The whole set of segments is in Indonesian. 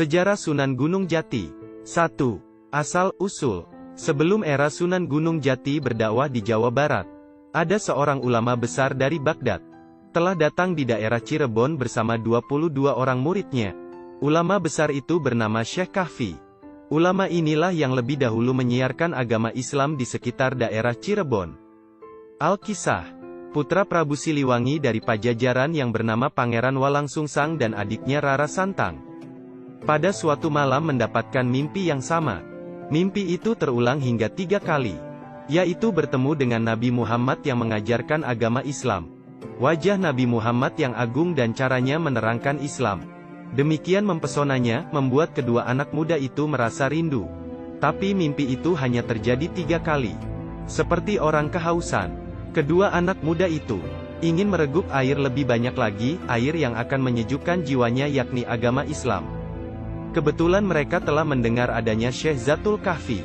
Sejarah Sunan Gunung Jati. 1. Asal-usul. Sebelum era Sunan Gunung Jati berdakwah di Jawa Barat, ada seorang ulama besar dari Baghdad. Telah datang di daerah Cirebon bersama 22 orang muridnya. Ulama besar itu bernama Syekh Kahfi. Ulama inilah yang lebih dahulu menyiarkan agama Islam di sekitar daerah Cirebon. Al-Kisah. Putra Prabu Siliwangi dari Pajajaran yang bernama Pangeran Walangsungsang dan adiknya Rara Santang. Pada suatu malam mendapatkan mimpi yang sama. Mimpi itu terulang hingga 3 kali. Yaitu bertemu dengan Nabi Muhammad yang mengajarkan agama Islam. Wajah Nabi Muhammad yang agung dan caranya menerangkan Islam. Demikian mempesonanya, membuat kedua anak muda itu merasa rindu. Tapi mimpi itu hanya terjadi 3 kali. Seperti orang kehausan, kedua anak muda itu ingin mereguk air lebih banyak lagi, air yang akan menyejukkan jiwanya yakni agama Islam. Kebetulan mereka telah mendengar adanya Syekh Zatul Kahfi,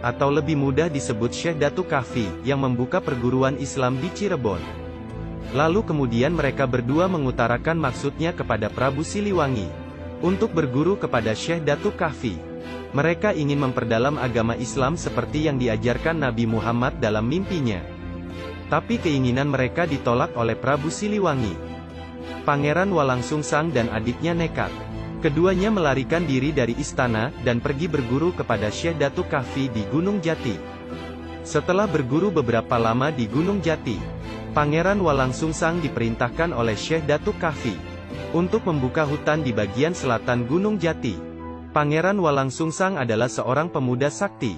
atau lebih mudah disebut Syekh Datu Kahfi, yang membuka perguruan Islam di Cirebon. Lalu kemudian mereka berdua mengutarakan maksudnya kepada Prabu Siliwangi, untuk berguru kepada Syekh Datu Kahfi. Mereka ingin memperdalam agama Islam seperti yang diajarkan Nabi Muhammad dalam mimpinya. Tapi keinginan mereka ditolak oleh Prabu Siliwangi. Pangeran Walangsungsang dan adiknya nekat. Keduanya melarikan diri dari istana, dan pergi berguru kepada Syekh Datu Kahfi di Gunung Jati. Setelah berguru beberapa lama di Gunung Jati, Pangeran Walangsungsang diperintahkan oleh Syekh Datu Kahfi untuk membuka hutan di bagian selatan Gunung Jati. Pangeran Walangsungsang adalah seorang pemuda sakti.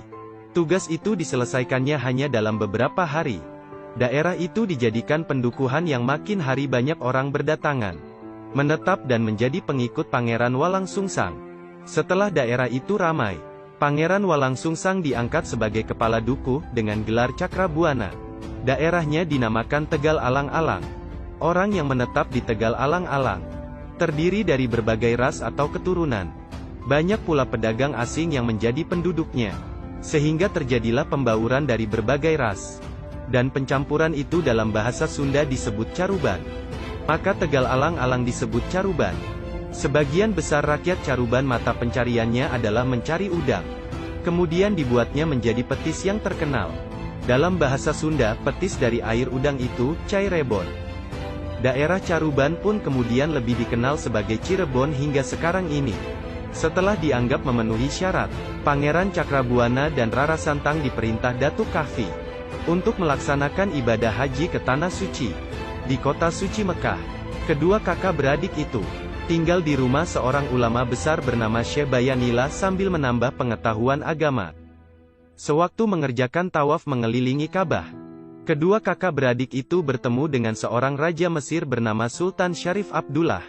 Tugas itu diselesaikannya hanya dalam beberapa hari. Daerah itu dijadikan pendukuhan yang makin hari banyak orang berdatangan, menetap dan menjadi pengikut Pangeran Walangsungsang. Setelah daerah itu ramai, Pangeran Walangsungsang diangkat sebagai kepala dukuh dengan gelar Cakrabuana. Daerahnya dinamakan Tegal Alang-Alang. Orang yang menetap di Tegal Alang-Alang terdiri dari berbagai ras atau keturunan. Banyak pula pedagang asing yang menjadi penduduknya, sehingga terjadilah pembauran dari berbagai ras. Dan pencampuran itu dalam bahasa Sunda disebut caruban. Maka Tegal Alang-Alang disebut Caruban. Sebagian besar rakyat Caruban mata pencariannya adalah mencari udang. Kemudian dibuatnya menjadi petis yang terkenal. Dalam bahasa Sunda, petis dari air udang itu, cai rebon. Daerah Caruban pun kemudian lebih dikenal sebagai Cirebon hingga sekarang ini. Setelah dianggap memenuhi syarat, Pangeran Cakrabuana dan Rara Santang diperintah Datuk Kahfi untuk melaksanakan ibadah haji ke Tanah Suci. Di kota suci Mekah, kedua kakak beradik itu tinggal di rumah seorang ulama besar bernama Syekh Bayanillah sambil menambah pengetahuan agama. Sewaktu mengerjakan tawaf mengelilingi Ka'bah, kedua kakak beradik itu bertemu dengan seorang raja Mesir bernama Sultan Syarif Abdullah,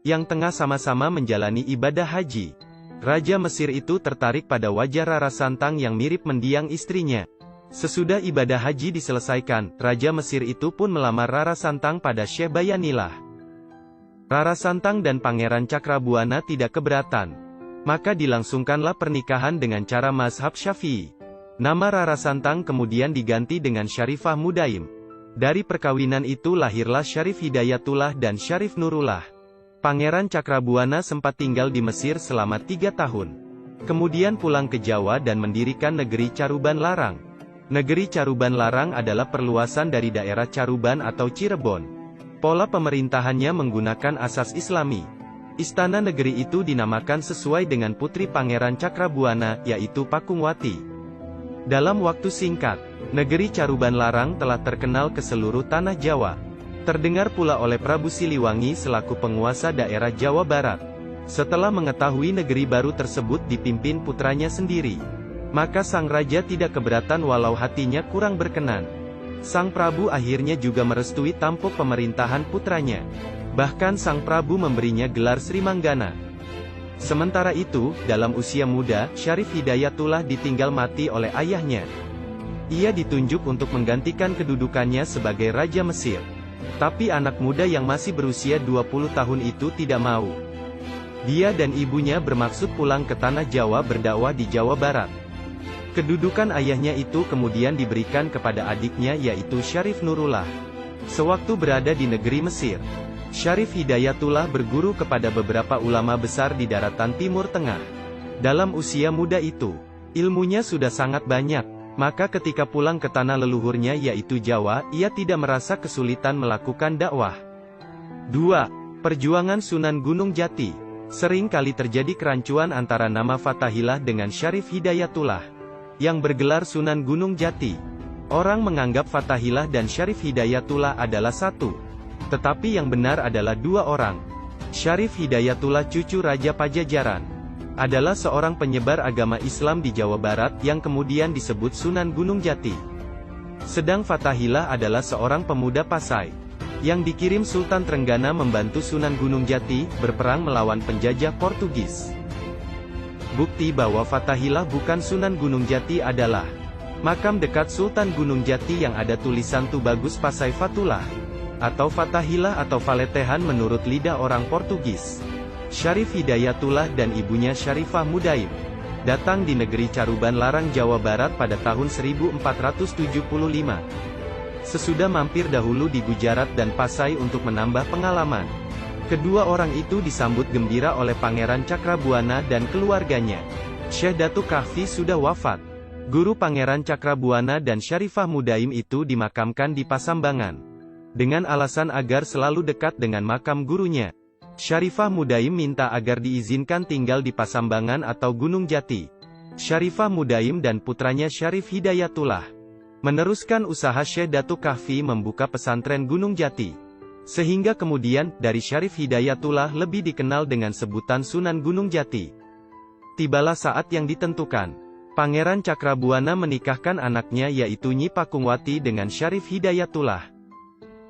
yang tengah sama-sama menjalani ibadah haji. Raja Mesir itu tertarik pada wajah Rara Santang yang mirip mendiang istrinya. Sesudah ibadah haji diselesaikan, Raja Mesir itu pun melamar Rara Santang pada Syekh Bayanillah. Rara Santang dan Pangeran Cakrabuana tidak keberatan. Maka dilangsungkanlah pernikahan dengan cara mazhab Syafi'i. Nama Rara Santang kemudian diganti dengan Syarifah Mudaim. Dari perkawinan itu lahirlah Syarif Hidayatullah dan Syarif Nurullah. Pangeran Cakrabuana sempat tinggal di Mesir selama 3 tahun. Kemudian pulang ke Jawa dan mendirikan negeri Caruban Larang. Negeri Caruban Larang adalah perluasan dari daerah Caruban atau Cirebon. Pola pemerintahannya menggunakan asas Islami. Istana negeri itu dinamakan sesuai dengan putri Pangeran Cakrabuana, yaitu Pakungwati. Dalam waktu singkat, negeri Caruban Larang telah terkenal ke seluruh tanah Jawa. Terdengar pula oleh Prabu Siliwangi selaku penguasa daerah Jawa Barat. Setelah mengetahui negeri baru tersebut dipimpin putranya sendiri, maka sang raja tidak keberatan walau hatinya kurang berkenan. Sang Prabu akhirnya juga merestui tampuk pemerintahan putranya. Bahkan sang Prabu memberinya gelar Sri Manggana. Sementara itu, dalam usia muda, Syarif Hidayatullah ditinggal mati oleh ayahnya. Ia ditunjuk untuk menggantikan kedudukannya sebagai Raja Mesir. Tapi anak muda yang masih berusia 20 tahun itu tidak mau. Dia dan ibunya bermaksud pulang ke tanah Jawa berdakwah di Jawa Barat. Kedudukan ayahnya itu kemudian diberikan kepada adiknya yaitu Syarif Nurullah. Sewaktu berada di negeri Mesir, Syarif Hidayatullah berguru kepada beberapa ulama besar di daratan Timur Tengah. Dalam usia muda itu, ilmunya sudah sangat banyak, maka ketika pulang ke tanah leluhurnya yaitu Jawa, ia tidak merasa kesulitan melakukan dakwah. 2. Perjuangan Sunan Gunung Jati. Sering kali terjadi kerancuan antara nama Fathaillah dengan Syarif Hidayatullah, yang bergelar Sunan Gunung Jati. Orang menganggap Fathaillah dan Syarif Hidayatullah adalah satu. Tetapi yang benar adalah dua orang. Syarif Hidayatullah cucu Raja Pajajaran, adalah seorang penyebar agama Islam di Jawa Barat yang kemudian disebut Sunan Gunung Jati. Sedang Fathaillah adalah seorang pemuda Pasai, yang dikirim Sultan Trenggana membantu Sunan Gunung Jati berperang melawan penjajah Portugis. Bukti bahwa Fathaillah bukan Sunan Gunung Jati adalah makam dekat Sultan Gunung Jati yang ada tulisan Tubagus Pasai Fatullah, atau Fathaillah atau Faletehan menurut lidah orang Portugis. Syarif Hidayatullah dan ibunya Syarifah Mudaim datang di negeri Caruban Larang Jawa Barat pada tahun 1475. Sesudah mampir dahulu di Gujarat dan Pasai untuk menambah pengalaman, kedua orang itu disambut gembira oleh Pangeran Cakrabuana dan keluarganya. Syekh Datuk Kahfi sudah wafat. Guru Pangeran Cakrabuana dan Syarifah Mudaim itu dimakamkan di Pasambangan, dengan alasan agar selalu dekat dengan makam gurunya. Syarifah Mudaim minta agar diizinkan tinggal di Pasambangan atau Gunung Jati. Syarifah Mudaim dan putranya Syarif Hidayatullah meneruskan usaha Syekh Datuk Kahfi membuka pesantren Gunung Jati, sehingga kemudian dari Syarif Hidayatullah lebih dikenal dengan sebutan Sunan Gunung Jati. Tibalah saat yang ditentukan. Pangeran Cakrabuana menikahkan anaknya yaitu Nyi Pakungwati dengan Syarif Hidayatullah.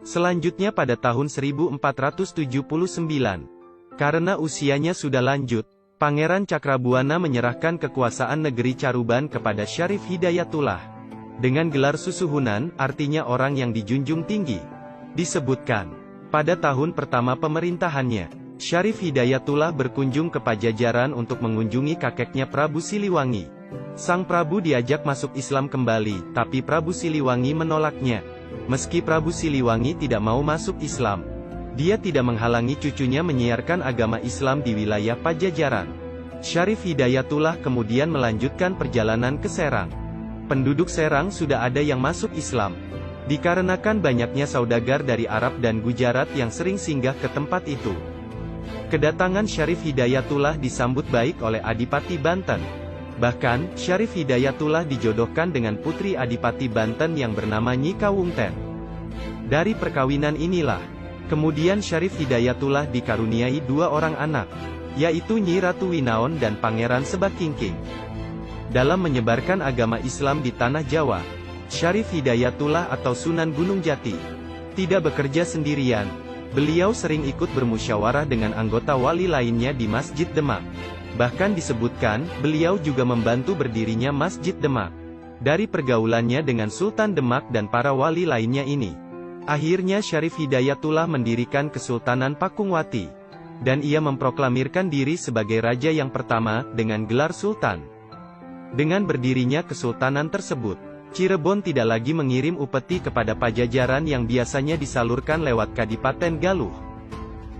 Selanjutnya pada tahun 1479, karena usianya sudah lanjut, Pangeran Cakrabuana menyerahkan kekuasaan negeri Caruban kepada Syarif Hidayatullah. Dengan gelar Susuhunan, artinya orang yang dijunjung tinggi. Disebutkan, pada tahun pertama pemerintahannya, Syarif Hidayatullah berkunjung ke Pajajaran untuk mengunjungi kakeknya Prabu Siliwangi. Sang Prabu diajak masuk Islam kembali, tapi Prabu Siliwangi menolaknya. Meski Prabu Siliwangi tidak mau masuk Islam, dia tidak menghalangi cucunya menyiarkan agama Islam di wilayah Pajajaran. Syarif Hidayatullah kemudian melanjutkan perjalanan ke Serang. Penduduk Serang sudah ada yang masuk Islam, dikarenakan banyaknya saudagar dari Arab dan Gujarat yang sering singgah ke tempat itu. Kedatangan Syarif Hidayatullah disambut baik oleh Adipati Banten. Bahkan, Syarif Hidayatullah dijodohkan dengan putri Adipati Banten yang bernama Nyi Kawungten. Dari perkawinan inilah, kemudian Syarif Hidayatullah dikaruniai dua orang anak, yaitu Nyi Ratu Winaon dan Pangeran Sebakingking. Dalam menyebarkan agama Islam di tanah Jawa, Syarif Hidayatullah atau Sunan Gunung Jati tidak bekerja sendirian. Beliau sering ikut bermusyawarah dengan anggota wali lainnya di Masjid Demak. Bahkan disebutkan, beliau juga membantu berdirinya Masjid Demak. Dari pergaulannya dengan Sultan Demak dan para wali lainnya ini, akhirnya Syarif Hidayatullah mendirikan Kesultanan Pakungwati, dan ia memproklamirkan diri sebagai raja yang pertama, dengan gelar Sultan. Dengan berdirinya kesultanan tersebut, Cirebon tidak lagi mengirim upeti kepada Pajajaran yang biasanya disalurkan lewat Kadipaten Galuh.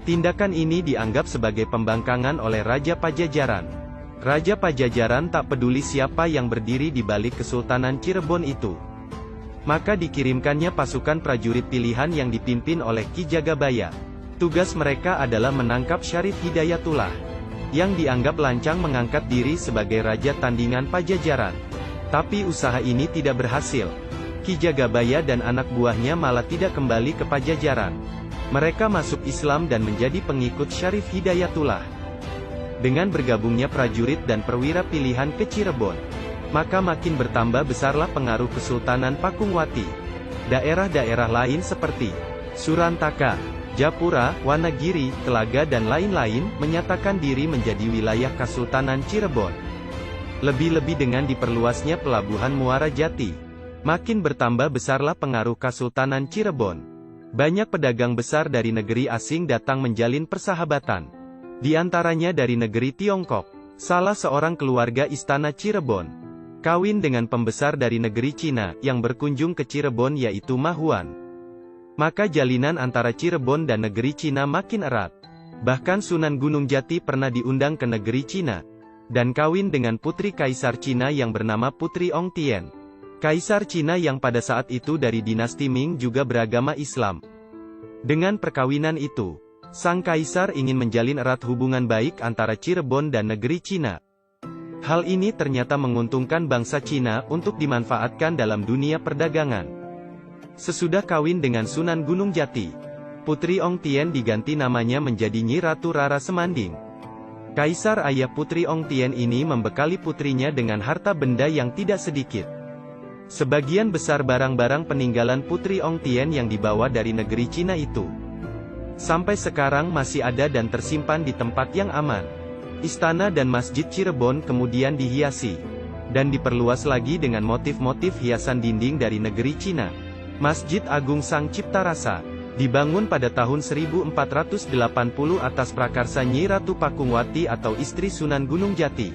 Tindakan ini dianggap sebagai pembangkangan oleh Raja Pajajaran. Raja Pajajaran tak peduli siapa yang berdiri di balik Kesultanan Cirebon itu. Maka dikirimkannya pasukan prajurit pilihan yang dipimpin oleh Ki Jagabaya. Tugas mereka adalah menangkap Syarif Hidayatullah, yang dianggap lancang mengangkat diri sebagai raja tandingan Pajajaran. Tapi usaha ini tidak berhasil. Ki Jagabaya dan anak buahnya malah tidak kembali ke Pajajaran. Mereka masuk Islam dan menjadi pengikut Syarif Hidayatullah. Dengan bergabungnya prajurit dan perwira pilihan ke Cirebon, maka makin bertambah besarlah pengaruh Kesultanan Pakungwati. Daerah-daerah lain seperti Surantaka, Japura, Wanagiri, Telaga dan lain-lain, menyatakan diri menjadi wilayah Kesultanan Cirebon. Lebih-lebih dengan diperluasnya pelabuhan Muara Jati, makin bertambah besarlah pengaruh Kesultanan Cirebon. Banyak pedagang besar dari negeri asing datang menjalin persahabatan. Di antaranya dari negeri Tiongkok. Salah seorang keluarga istana Cirebon kawin dengan pembesar dari negeri Cina, yang berkunjung ke Cirebon yaitu Ma Huan. maka jalinan antara Cirebon dan negeri Cina makin erat. Bahkan Sunan Gunung Jati pernah diundang ke negeri Cina, dan kawin dengan putri Kaisar Cina yang bernama Putri Ong Tien. Kaisar Cina yang pada saat itu dari dinasti Ming juga beragama Islam. Dengan perkawinan itu, sang kaisar ingin menjalin erat hubungan baik antara Cirebon dan negeri Cina. Hal ini ternyata menguntungkan bangsa Cina untuk dimanfaatkan dalam dunia perdagangan. Sesudah kawin dengan Sunan Gunung Jati, Putri Ong Tien diganti namanya menjadi Nyi Ratu Rara Semanding. Kaisar ayah Putri Ong Tien ini membekali putrinya dengan harta benda yang tidak sedikit. Sebagian besar barang-barang peninggalan Putri Ong Tien yang dibawa dari negeri Cina itu, sampai sekarang masih ada dan tersimpan di tempat yang aman. Istana dan Masjid Cirebon kemudian dihiasi, dan diperluas lagi dengan motif-motif hiasan dinding dari negeri Cina. Masjid Agung Sang Cipta Rasa, dibangun pada tahun 1480 atas prakarsa Nyi Ratu Pakungwati atau istri Sunan Gunung Jati.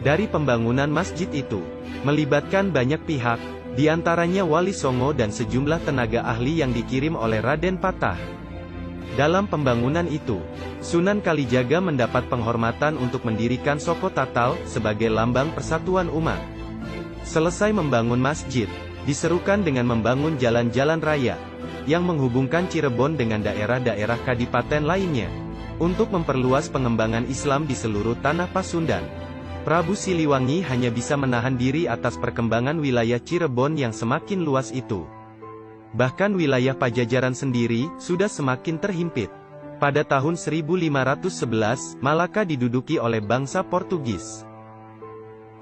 Dari pembangunan masjid itu, melibatkan banyak pihak, diantaranya Wali Songo dan sejumlah tenaga ahli yang dikirim oleh Raden Patah. Dalam pembangunan itu, Sunan Kalijaga mendapat penghormatan untuk mendirikan Soko Tatal sebagai lambang persatuan umat. Selesai membangun masjid, diserukan dengan membangun jalan-jalan raya, yang menghubungkan Cirebon dengan daerah-daerah kadipaten lainnya, untuk memperluas pengembangan Islam di seluruh tanah Pasundan. Prabu Siliwangi hanya bisa menahan diri atas perkembangan wilayah Cirebon yang semakin luas itu. Bahkan wilayah Pajajaran sendiri, sudah semakin terhimpit. Pada tahun 1511, Malaka diduduki oleh bangsa Portugis.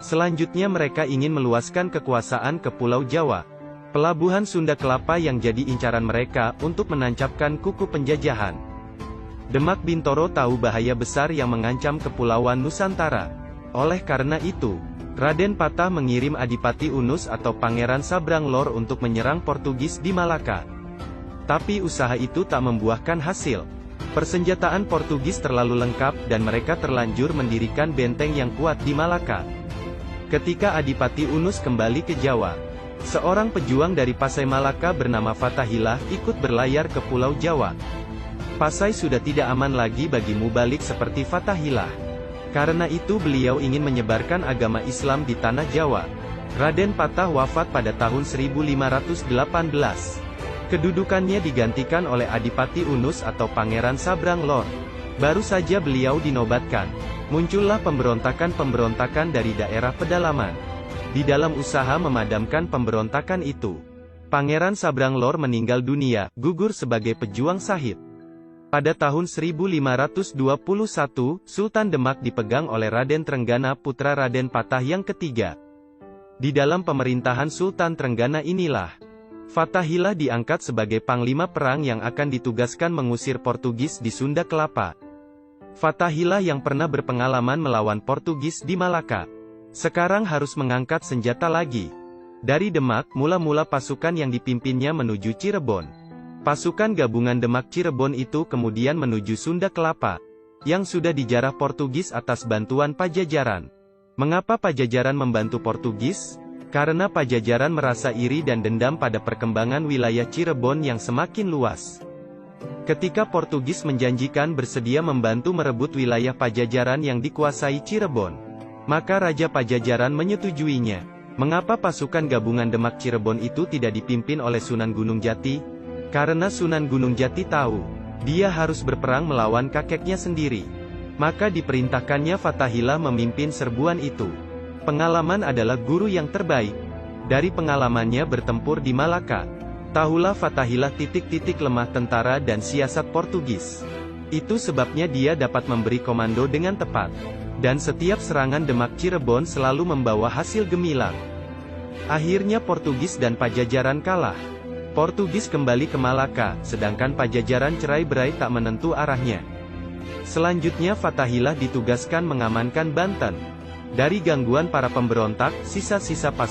Selanjutnya mereka ingin meluaskan kekuasaan ke Pulau Jawa. Pelabuhan Sunda Kelapa yang jadi incaran mereka untuk menancapkan kuku penjajahan. Demak Bintoro tahu bahaya besar yang mengancam Kepulauan Nusantara. Oleh karena itu, Raden Patah mengirim Adipati Unus atau Pangeran Sabranglor untuk menyerang Portugis di Malaka. Tapi usaha itu tak membuahkan hasil. Persenjataan Portugis terlalu lengkap dan mereka terlanjur mendirikan benteng yang kuat di Malaka. Ketika Adipati Unus kembali ke Jawa, seorang pejuang dari Pasai Malaka bernama Fatahillah ikut berlayar ke Pulau Jawa. Pasai sudah tidak aman lagi bagi mubalik seperti Fatahillah. Karena itu beliau ingin menyebarkan agama Islam di tanah Jawa. Raden Patah wafat pada tahun 1518. Kedudukannya digantikan oleh Adipati Unus atau Pangeran Sabranglor. Baru saja beliau dinobatkan, muncullah pemberontakan-pemberontakan dari daerah pedalaman. Di dalam usaha memadamkan pemberontakan itu, Pangeran Sabranglor meninggal dunia, gugur sebagai pejuang Sahid. Pada tahun 1521, Sultan Demak dipegang oleh Raden Trenggana putra Raden Patah yang ketiga. Di dalam pemerintahan Sultan Trenggana inilah, Fatahillah diangkat sebagai panglima perang yang akan ditugaskan mengusir Portugis di Sunda Kelapa. Fatahillah yang pernah berpengalaman melawan Portugis di Malaka, sekarang harus mengangkat senjata lagi. Dari Demak, mula-mula pasukan yang dipimpinnya menuju Cirebon. Pasukan gabungan Demak Cirebon itu kemudian menuju Sunda Kelapa, yang sudah dijarah Portugis atas bantuan Pajajaran. Mengapa Pajajaran membantu Portugis? Karena Pajajaran merasa iri dan dendam pada perkembangan wilayah Cirebon yang semakin luas. Ketika Portugis menjanjikan bersedia membantu merebut wilayah Pajajaran yang dikuasai Cirebon, maka Raja Pajajaran menyetujuinya. Mengapa pasukan gabungan Demak Cirebon itu tidak dipimpin oleh Sunan Gunung Jati? Karena Sunan Gunung Jati tahu, dia harus berperang melawan kakeknya sendiri. Maka diperintahkannya Fatahillah memimpin serbuan itu. Pengalaman adalah guru yang terbaik. Dari pengalamannya bertempur di Malaka, tahulah Fatahillah titik-titik lemah tentara dan siasat Portugis. Itu sebabnya dia dapat memberi komando dengan tepat. Dan setiap serangan Demak Cirebon selalu membawa hasil gemilang. Akhirnya Portugis dan Pajajaran kalah. Portugis kembali ke Malaka, sedangkan Pajajaran cerai-berai tak menentu arahnya. Selanjutnya Fatahillah ditugaskan mengamankan Banten. Dari gangguan para pemberontak, sisa-sisa pasukan